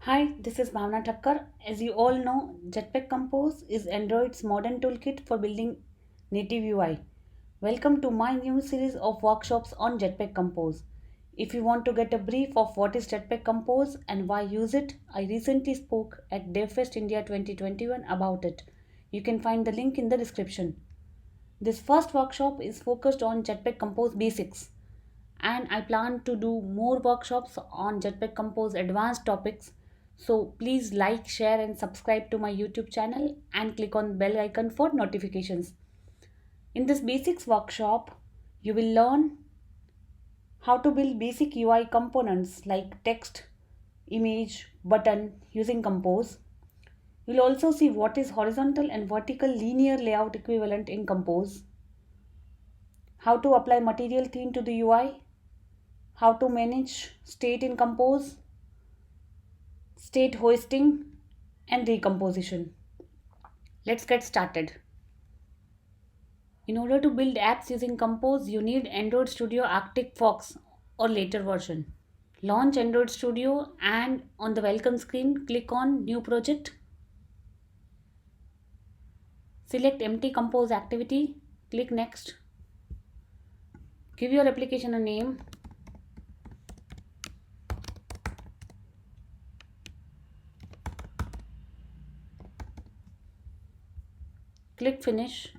Hi, this is Bhavna Thakkar. As you all know, Jetpack Compose is Android's modern toolkit for building native UI. Welcome to my new series of workshops on Jetpack Compose. If you want to get a brief of what is Jetpack Compose and why use it, I recently spoke at DevFest India 2021 about it. You can find the link in the description. This first workshop is focused on Jetpack Compose basics, and I plan to do more workshops on Jetpack Compose advanced topics. So please like, share, and subscribe to my YouTube channel and click on bell icon for notifications. In this basics workshop, you will learn how to build basic UI components like text, image, button using Compose. You'll also see what is horizontal and vertical linear layout equivalent in Compose, how to apply material theme to the UI, how to manage state in Compose, state hoisting, and recomposition. Let's get started. In order to build apps using Compose, you need Android Studio Arctic Fox or later version. Launch Android Studio and on the welcome screen, click on New Project. Select Empty Compose Activity. Click Next. Give your application a name. Click Finish.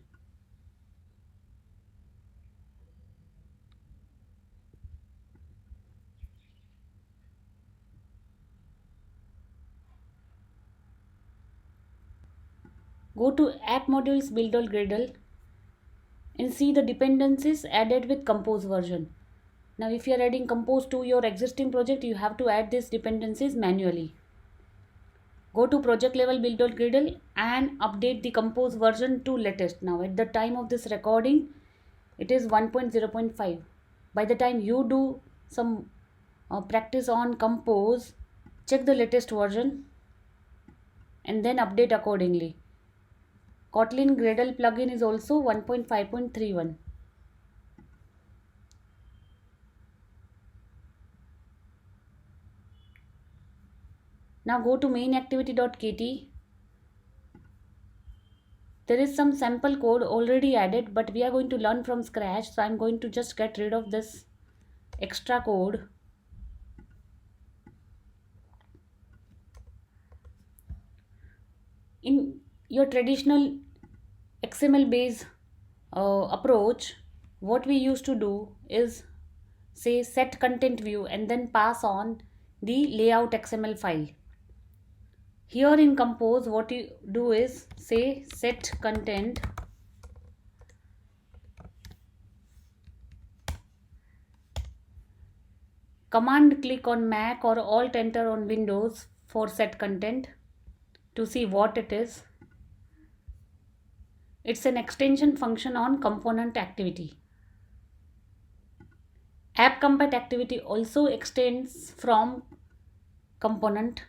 Go to App Modules Builder Gradle and see the dependencies added with Compose version. Now, if you are adding Compose to your existing project, you have to add these dependencies manually. Go to project level build.gradle and update the Compose version to latest. Now, at the time of this recording, it is 1.0.5. By the time you do some practice on Compose, check the latest version and then update accordingly. Kotlin Gradle plugin is also 1.5.31. Now go to mainActivity.kt. There is some sample code already added, but we are going to learn from scratch. So I'm going to just get rid of this extra code. In your traditional XML based approach, what we used to do is say set content view and then pass on the layout XML file. Here in Compose, what you do is say set content command click on Mac or Alt enter on Windows for set content to see what it is. It's an extension function on component activity. App compat activity also extends from component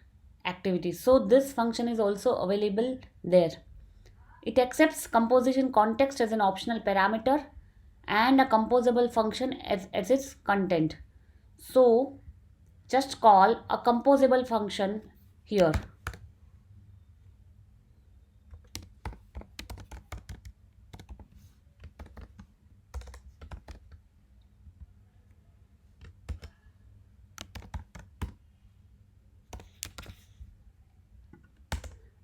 activity. So this function is also available there. It accepts composition context as an optional parameter and a composable function as its content. So just call a composable function here.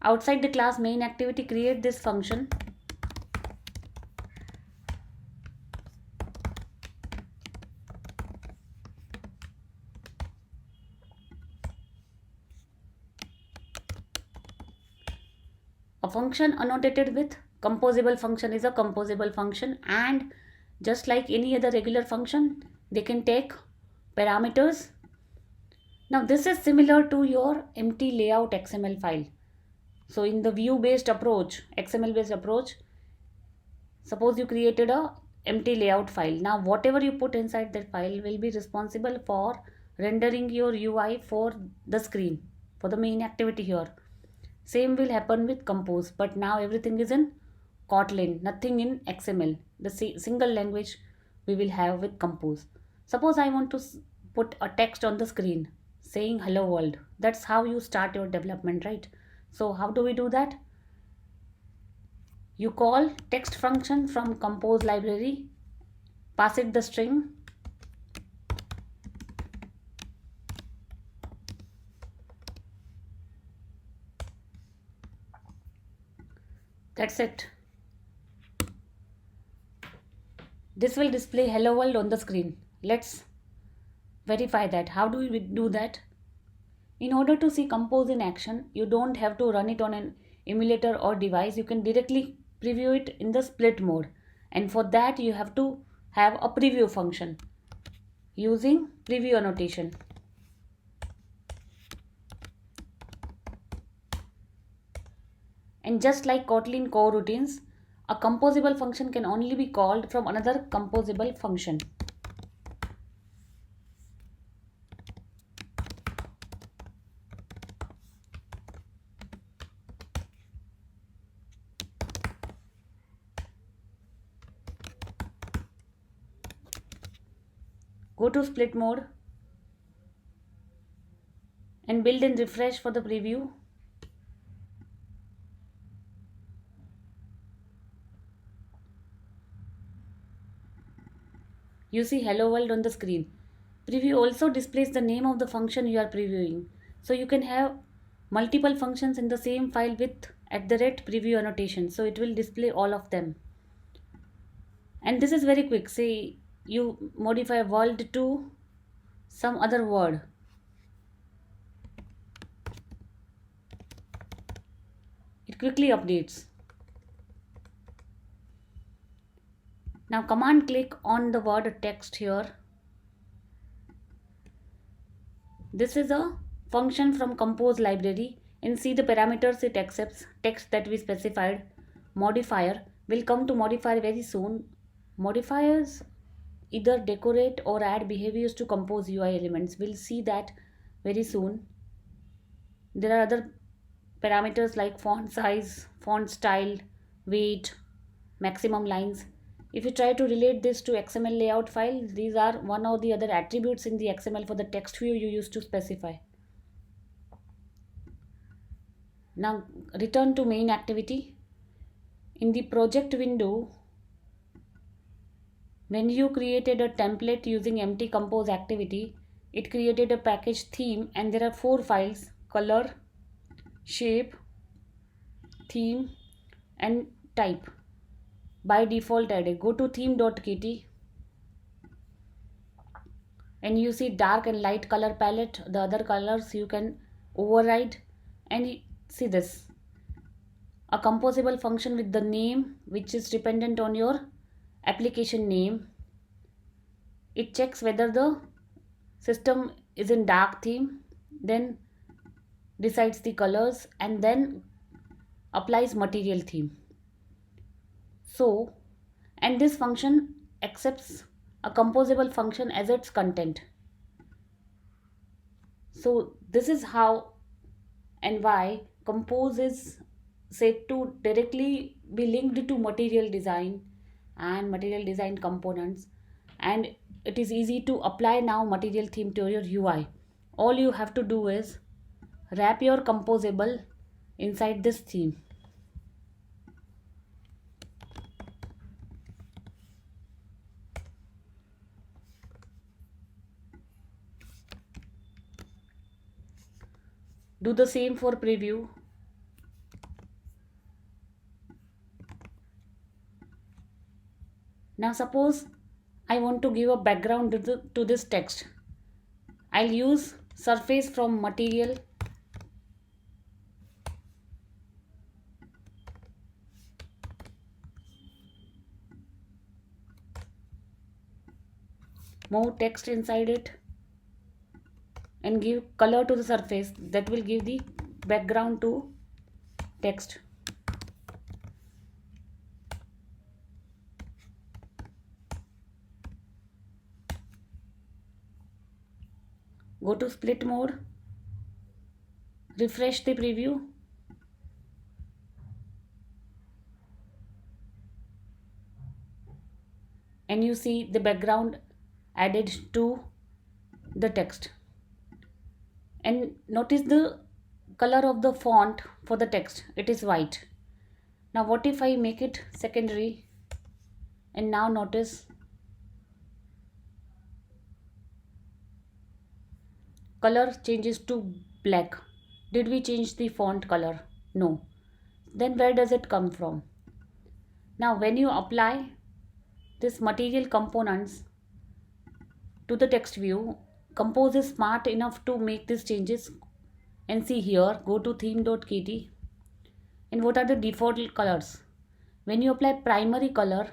Outside the class main activity, create this function. A function annotated with composable function is a composable function, and just like any other regular function, they can take parameters. Now this is similar to your empty layout XML file. So in the view based approach, XML based approach, suppose you created a empty layout file. Now whatever you put inside that file will be responsible for rendering your UI for the screen, for the main activity here. Same will happen with Compose, but now everything is in Kotlin, nothing in XML, the single language we will have with Compose. Suppose I want to put a text on the screen. saying hello world. That's how you start your development, right? So how do we do that? You call text function from compose library, pass it the string. That's it. This will display hello world on the screen. Let's verify that. How do we do that? In order to see compose in action, you don't have to run it on an emulator or device. You can directly preview it in the split mode. And for that, you have to have a preview function using preview annotation. And just like Kotlin coroutines, a composable function can only be called from another composable function. Go to split mode and build and refresh for the preview. You see hello world on the screen. Preview also displays the name of the function you are previewing. So you can have multiple functions in the same file with @preview annotation. So it will display all of them. And this is very quick. Say you modify world to some other word. It quickly updates. Now command click on the word text here. This is a function from compose library, and see the parameters it accepts, text that we specified. Modifier will come to modifier very soon. Modifiers either decorate or add behaviors to compose UI elements. We'll see that very soon. There are other parameters like font size, font style, weight, maximum lines. If you try to relate this to XML layout file, these are one or the other attributes in the XML for the text view you used to specify. Now return to main activity. In the project window, when you created a template using empty compose activity, it created a package theme, and there are 4 files: color, shape, theme, and type. By default added. Go to theme.kt and you see dark and light color palette. The other colors you can override, and see this, a composable function with the name which is dependent on your application name. It checks whether the system is in dark theme, then decides the colors, and then applies material theme. So, and this function accepts a composable function as its content. So this is how and why compose is said to directly be linked to material design and material design components, and it is easy to apply now material theme to your UI. All you have to do is wrap your composable inside this theme. Do the same for preview. Now suppose I want to give a background to this text. I'll use surface from material, move text inside it, and give color to the surface. That will give the background to text. Go to split mode, refresh the preview, and you see the background added to the text. And notice the color of the font for the text, it is white. Now what if I make it secondary, and now notice color changes to black. Did we change the font color? No. Then where does it come from? Now when you apply this material components to the text view, Compose is smart enough to make these changes. And see here, go to theme.kt, and what are the default colors? When you apply primary color,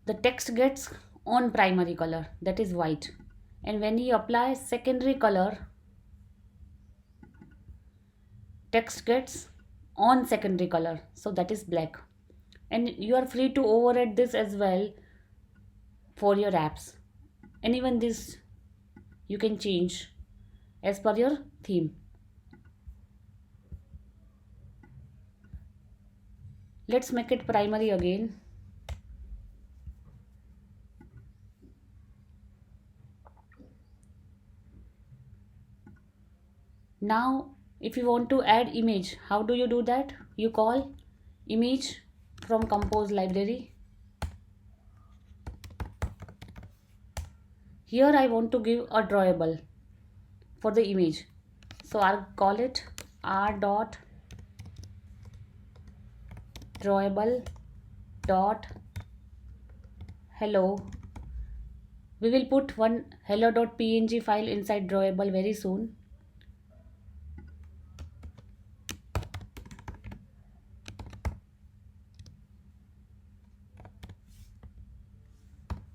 the text gets on primary color, that is white. And when you apply secondary color, text gets on secondary color, so that is black. And you are free to override this as well for your apps, and even this you can change as per your theme. Let's make it primary again. Now if you want to add image, how do you do that? You call image from Compose library. Here I want to give a drawable for the image, so I'll call it r dot drawable dot hello. We will put one hello.png file inside drawable very soon.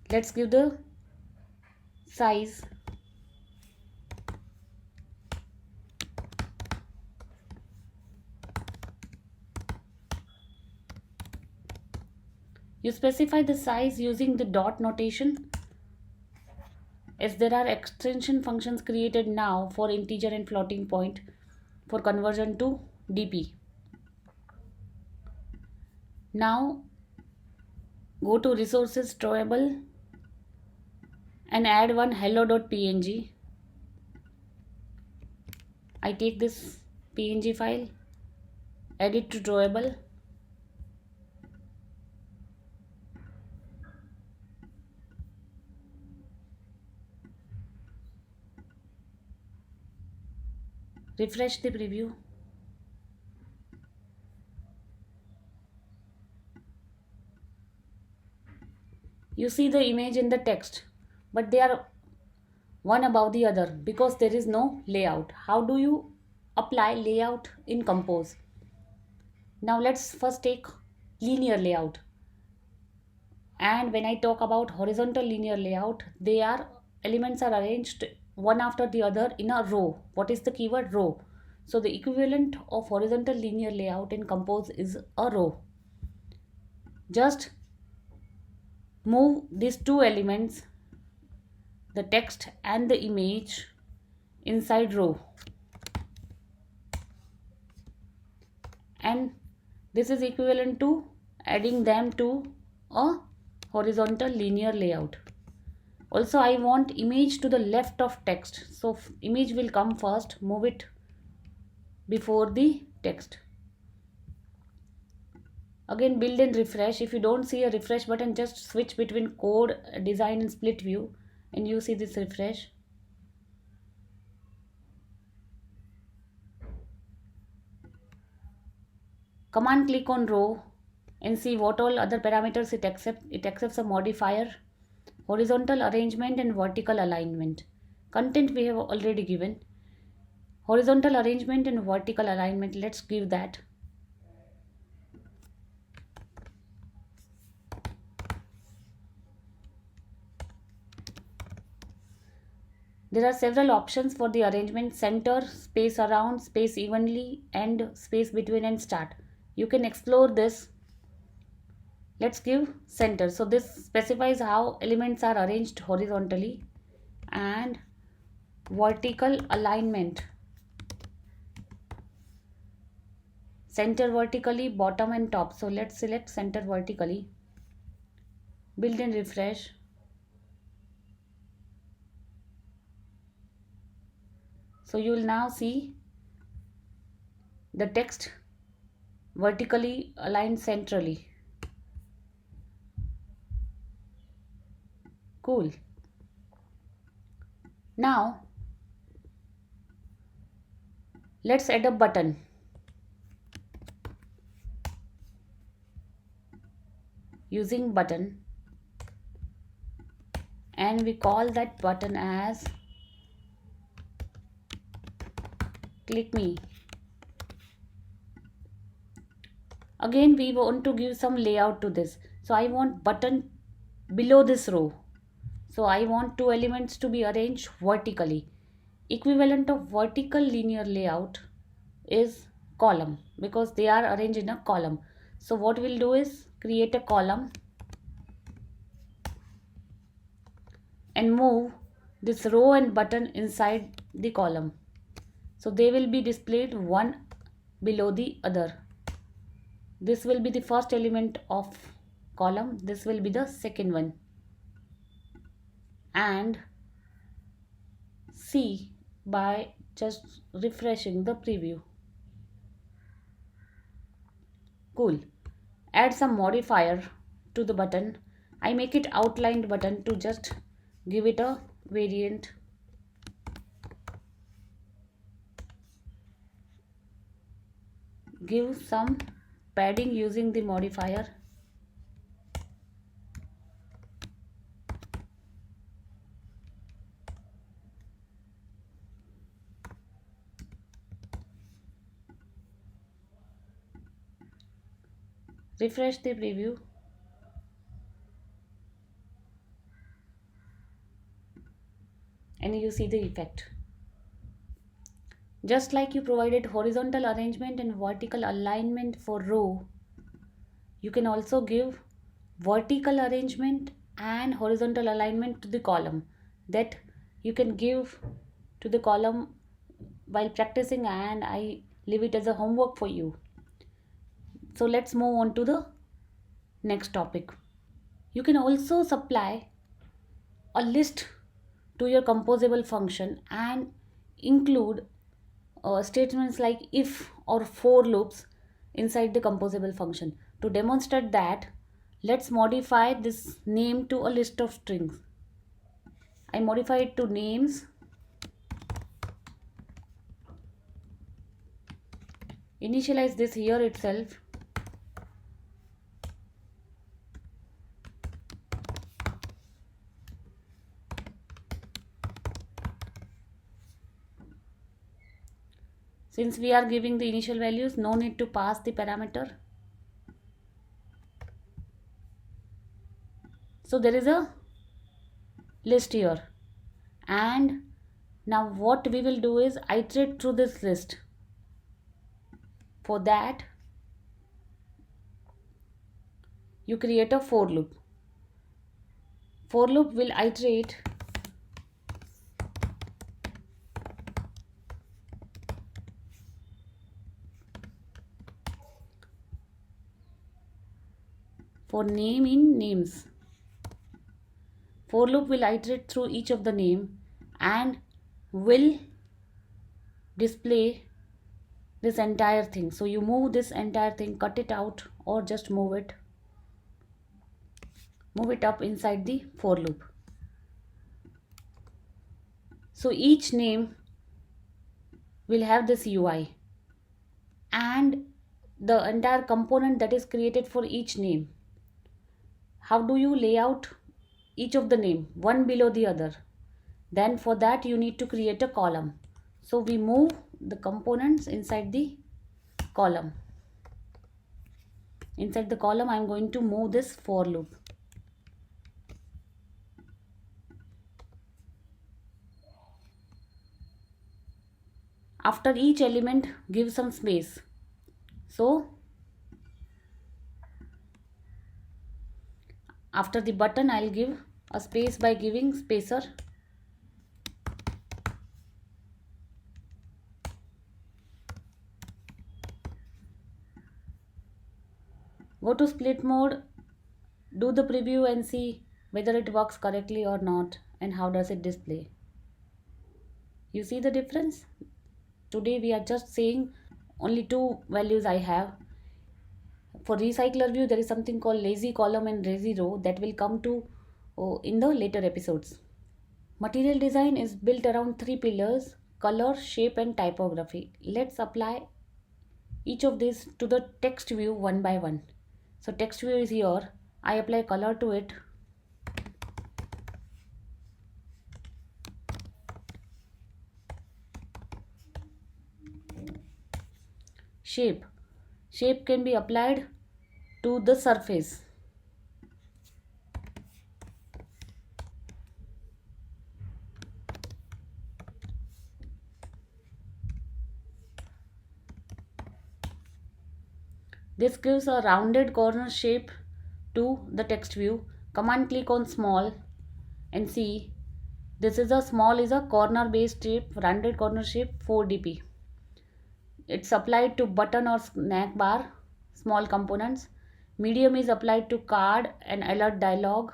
Let's give the size. You specify the size using the dot notation, as there are extension functions created now for integer and floating point for conversion to dp. Now go to resources drawable and add one hello.png. I take this png file, add it to drawable. Refresh the preview. You see the image in the text, but they are one above the other because there is no layout. How do you apply layout in Compose? Now let's first take linear layout. And when I talk about horizontal linear layout, they are elements are arranged one after the other in a row. What is the keyword? Row. So the equivalent of horizontal linear layout in Compose is a row. Just move these two elements, the text and the image, inside row, and this is equivalent to adding them to a horizontal linear layout. Also I want image to the left of text, so image will come first, move it before the text. Again build and refresh. If you don't see a refresh button, just switch between code, design and split view, and you see this refresh. Command click on row and see what all other parameters it accepts. It accepts a modifier, horizontal arrangement and vertical alignment. Content we have already given. Horizontal arrangement and vertical alignment, let's give that. There are several options for the arrangement: center, space around, space evenly, and space between and start. You can explore this. Let's give center. So this specifies how elements are arranged horizontally, and vertical alignment. Center vertically, bottom and top. So let's select center vertically. Build and refresh. So you will now see the text vertically aligned centrally. Cool. Now let's add a button. Using button, and we call that button as click me. Again we want to give some layout to this, so I want button below this row, so I want two elements to be arranged vertically. Equivalent of vertical linear layout is column, because they are arranged in a column. So what we'll do is create a column and move this row and button inside the column, so they will be displayed one below the other. This will be the first element of column, this will be the second one, and see by just refreshing the preview. Cool. Add some modifier to the button. I make it outlined button to just give it a variant. Give some padding using the modifier. Refresh the preview. And you see the effect. Just like you provided horizontal arrangement and vertical alignment for row, you can also give vertical arrangement and horizontal alignment to the column. That you can give to the column while practicing, and I leave it as a homework for you. So let's move on to the next topic. You can also supply a list to your composable function and include statements like if or for loops inside the composable function. To demonstrate that, let's modify this name to a list of strings. I modify it to names. Initialize this here itself. Since we are giving the initial values, no need to pass the parameter. So there is a list here, and now what we will do is iterate through this list. For that, you create a for loop. For loop will iterate for name in names. For loop will iterate through each of the name and will display this entire thing. So you move this entire thing, cut it out, or just move it up inside the for loop. So each name will have this UI and the entire component that is created for each name. How do you lay out each of the name one below the other? Then for that you need to create a column. So we move the components inside the column. Inside the column I am going to move this for loop. After each element, give some space. So after the button, I'll give a space by giving spacer. Go to split mode, do the preview and see whether it works correctly or not and how does it display. You see the difference? Today we are just saying only two values I have. For recycler view, there is something called lazy column and lazy row that will come to in the later episodes. Material design is built around three pillars: color, shape, and typography. Let's apply each of these to the text view one by one. So, text view is here. I apply color to it. Shape. Shape can be applied to the surface. This gives a rounded corner shape to the text view. Command click on small and see this is a small is a corner based shape, rounded corner shape 4dp. It's applied to button or snack bar, small components. Medium is applied to card and alert dialog.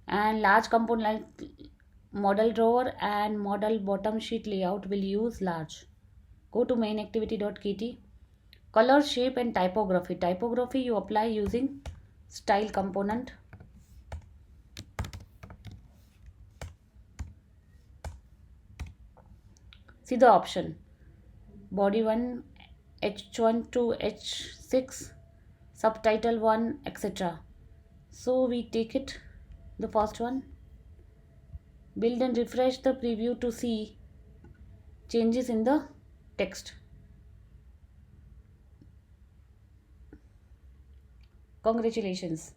And large component like model drawer and model bottom sheet layout will use large. Go to main activity.kt. Color, shape and typography. Typography you apply using style component. See the option. Body 1, H1 to H6, subtitle 1, etc. So we take it, the first one. Build and refresh the preview to see changes in the text. Congratulations.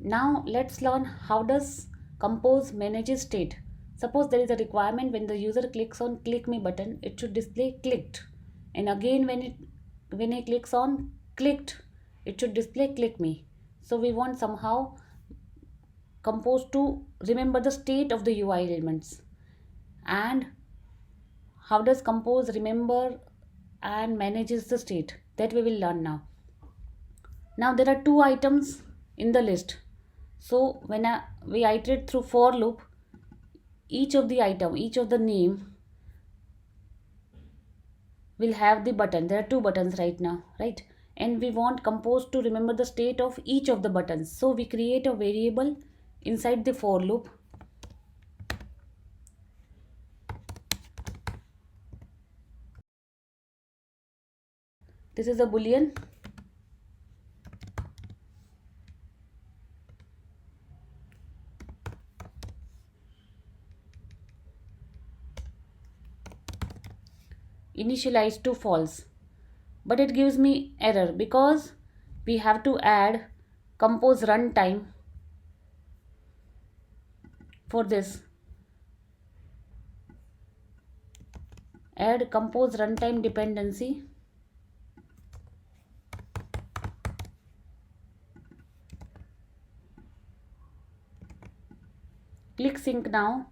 Now let's learn how does Compose manages state. Suppose there is a requirement when the user clicks on click me button, it should display clicked. And again when he clicks on clicked, it should display click me. So we want somehow Compose to remember the state of the UI elements. And how does Compose remember and manages the state? That we will learn now. Now there are two items in the list. So when we iterate through for loop, each of the item, each of the name will have the button. There are two buttons right now, right? And we want Compose to remember the state of each of the buttons. So we create a variable inside the for loop. This is a boolean. Initialize to false, but it gives me error because we have to add Compose runtime for this. Add Compose runtime dependency. Click sync now.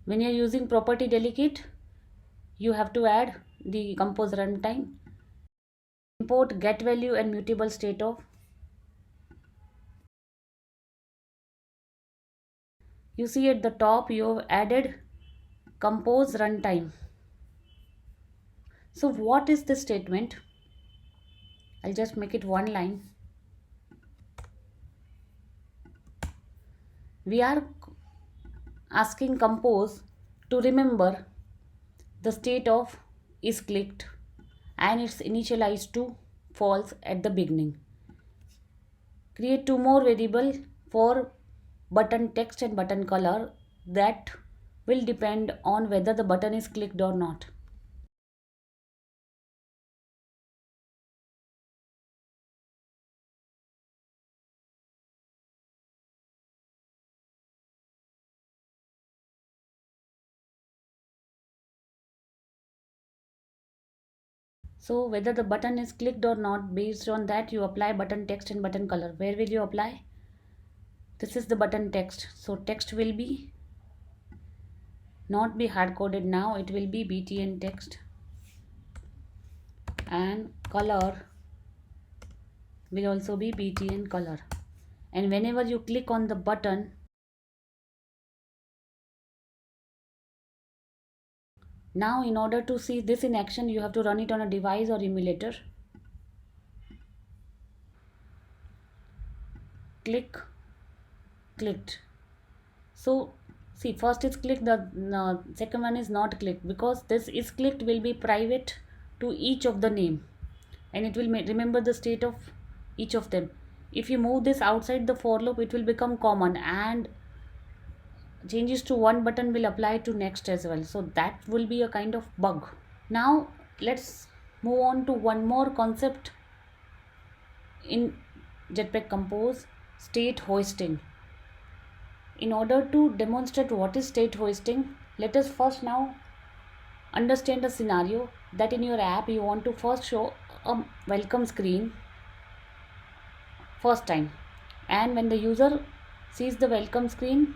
When you are using property delegate, you have to add the Compose runtime. Import get value and mutable state of. You see at the top you have added Compose runtime. So what is this statement? I'll just make it one line. We are asking Compose to remember the state of is clicked and it's initialized to false at the beginning. Create two more variables for button text and button color that will depend on whether the button is clicked or not. So whether the button is clicked or not, based on that you apply button text and button color. Where will you apply? This is the button text. So text will be not be hard coded now, it will be btn text, and color will also be BTN color. And whenever you click on the button, now in order to see this in action, you have to run it on a device or emulator. Clicked. So see, first is clicked, the second one is not clicked, because this is clicked will be private to each of the name, and it will remember the state of each of them. If you move this outside the for loop, it will become common, and changes to one button will apply to next as well, so that will be a kind of bug. Now let's move on to one more concept in Jetpack Compose: state hoisting. In order to demonstrate what is state hoisting, let us first now understand a scenario that in your app you want to first show a welcome screen first time, and when the user sees the welcome screen,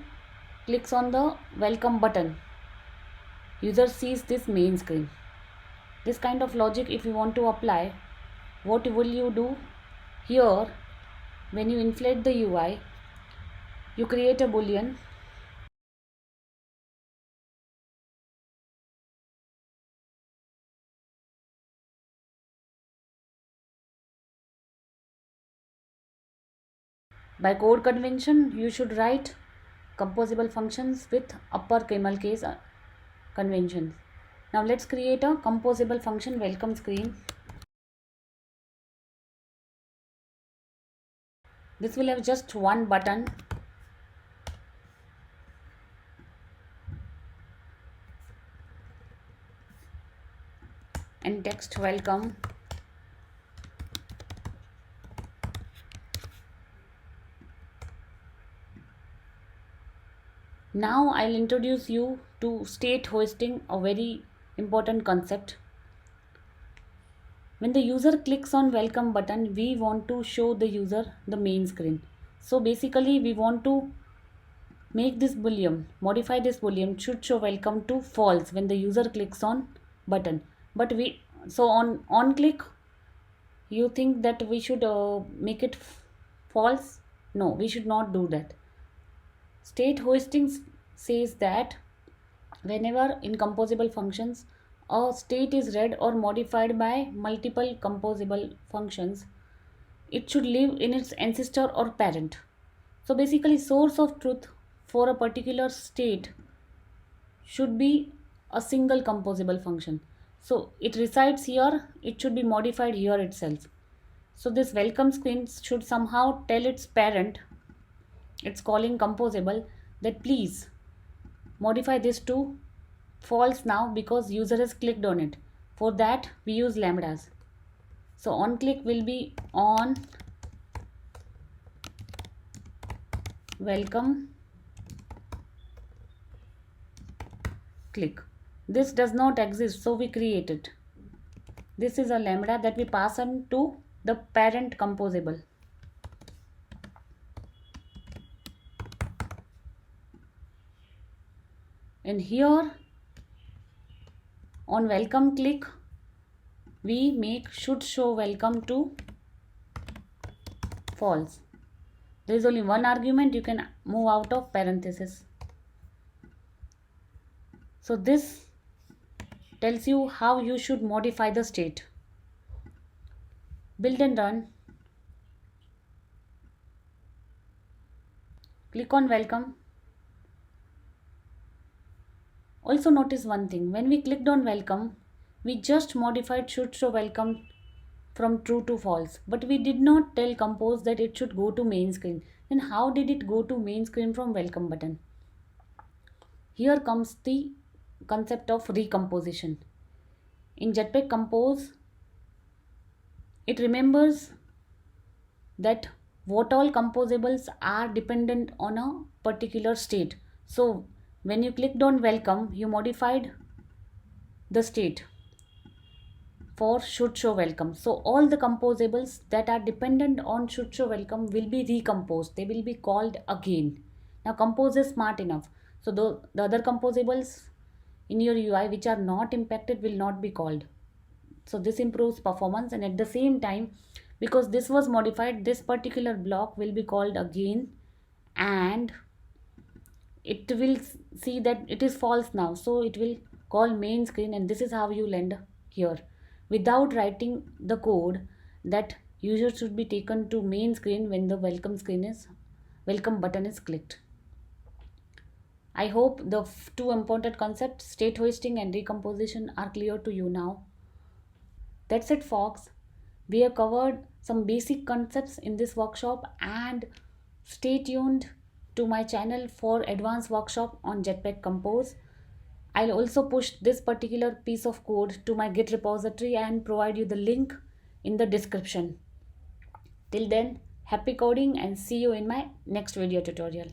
clicks on the welcome button, user sees this main screen. This kind of logic if you want to apply, what will you do? Here, when you inflate the UI, you create a boolean by code convention. You should write composable functions with upper camel case conventions. Now let's create a composable function welcome screen. This will have just one button, and text welcome. Now I'll introduce you to state hoisting, a very important concept. When the user clicks on welcome button, we want to show the user the main screen. So basically we want to make this boolean, modify this boolean should show welcome to false when the user clicks on button. But so on click, you think that we should make it false? No, we should not do that. State hoisting says that whenever in composable functions a state is read or modified by multiple composable functions, it should live in its ancestor or parent. So basically, source of truth for a particular state should be a single composable function. So it resides here, it should be modified here itself. So this welcome screen should somehow tell its parent, it's calling composable, that please modify this to false now because user has clicked on it. For that we use lambdas. So on click will be on welcome click. This does not exist, so we create it. This is a lambda that we pass on to the parent composable. And here on welcome click, we make should show welcome to false. There is only one argument, you can move out of parenthesis. So this tells you how you should modify the state. Build and run. Click on welcome. Also notice one thing, when we clicked on welcome, we just modified should show welcome from true to false, but we did not tell compose that it should go to main screen. Then how did it go to main screen from welcome button? Here comes the concept of recomposition. In Jetpack Compose, it remembers that what all composables are dependent on a particular state. So when you clicked on welcome, you modified the state for should show welcome. So all the composables that are dependent on should show welcome will be recomposed. They will be called again. Now compose is smart enough. So the other composables in your UI which are not impacted will not be called. So this improves performance, and at the same time because this was modified, this particular block will be called again, and it will see that it is false now, so it will call main screen, and this is how you land here without writing the code that user should be taken to main screen when the welcome button is clicked. I hope the two important concepts, state hoisting and recomposition, are clear to you now. That's it, folks. We have covered some basic concepts in this workshop, and stay tuned to my channel for advanced workshop on Jetpack Compose. I'll also push this particular piece of code to my Git repository and provide you the link in the description. Till then, happy coding and see you in my next video tutorial.